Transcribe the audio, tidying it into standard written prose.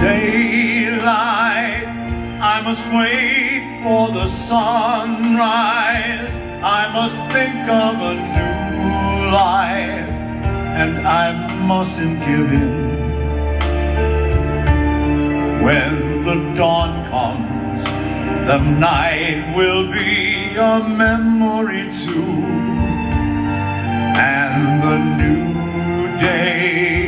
daylight, I must wait for the sunrise. I must think of a new life, and I mustn't give in. When the dawn comes, the night will be a memory too, and the new day